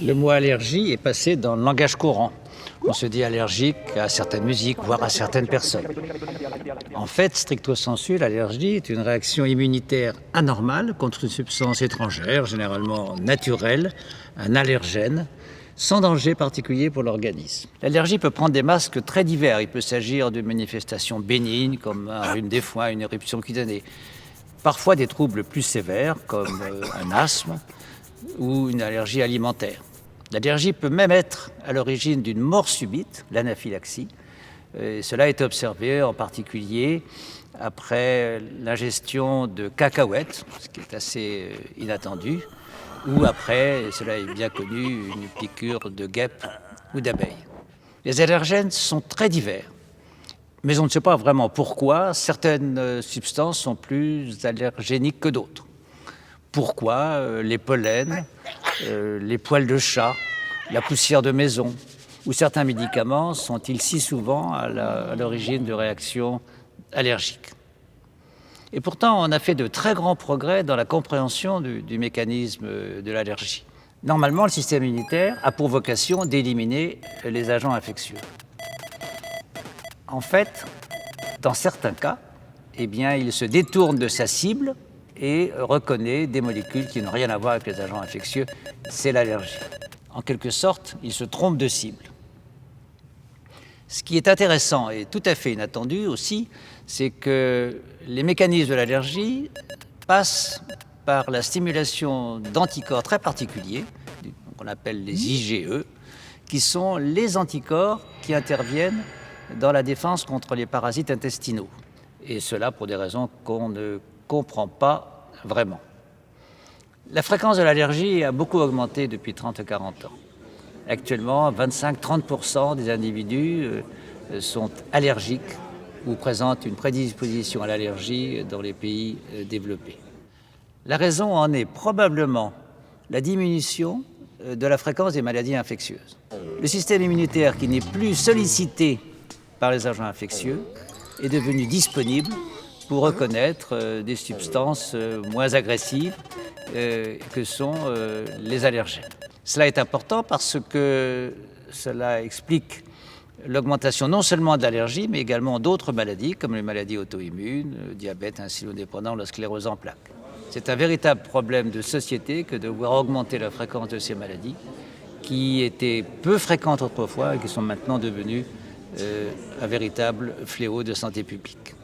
Le mot allergie est passé dans le langage courant. On se dit allergique à certaines musiques, voire à certaines personnes. En fait, stricto sensu, l'allergie est une réaction immunitaire anormale contre une substance étrangère, généralement naturelle, un allergène, sans danger particulier pour l'organisme. L'allergie peut prendre des masques très divers. Il peut s'agir de manifestations bénignes, comme un rhume des foins, une éruption cutanée. Parfois des troubles plus sévères, comme un asthme ou une allergie alimentaire. L'allergie peut même être à l'origine d'une mort subite, l'anaphylaxie. Cela a été observé en particulier après l'ingestion de cacahuètes, ce qui est assez inattendu, ou après, et cela est bien connu, une piqûre de guêpe ou d'abeille. Les allergènes sont très divers, mais on ne sait pas vraiment pourquoi certaines substances sont plus allergéniques que d'autres. Pourquoi les pollens, les poils de chat, la poussière de maison ou certains médicaments sont-ils si souvent à l'origine de réactions allergiques? Et pourtant, on a fait de très grands progrès dans la compréhension du mécanisme de l'allergie. Normalement, le système immunitaire a pour vocation d'éliminer les agents infectieux. En fait, dans certains cas, il se détourne de sa cible et reconnaît des molécules qui n'ont rien à voir avec les agents infectieux. C'est l'allergie. En quelque sorte, il se trompe de cible. Ce qui est intéressant et tout à fait inattendu aussi, c'est que les mécanismes de l'allergie passent par la stimulation d'anticorps très particuliers, qu'on appelle les IgE, qui sont les anticorps qui interviennent dans la défense contre les parasites intestinaux. Et cela pour des raisons qu'on ne comprend pas vraiment. La fréquence de l'allergie a beaucoup augmenté depuis 30-40 ans. Actuellement, 25-30% des individus sont allergiques ou présentent une prédisposition à l'allergie dans les pays développés. La raison en est probablement la diminution de la fréquence des maladies infectieuses. Le système immunitaire qui n'est plus sollicité par les agents infectieux est devenu disponible pour reconnaître des substances moins agressives que sont les allergènes. Cela est important parce que cela explique l'augmentation non seulement de l'allergie, mais également d'autres maladies, comme les maladies auto-immunes, le diabète insulino-dépendant, la sclérose en plaques. C'est un véritable problème de société que de voir augmenter la fréquence de ces maladies, qui étaient peu fréquentes autrefois et qui sont maintenant devenues un véritable fléau de santé publique.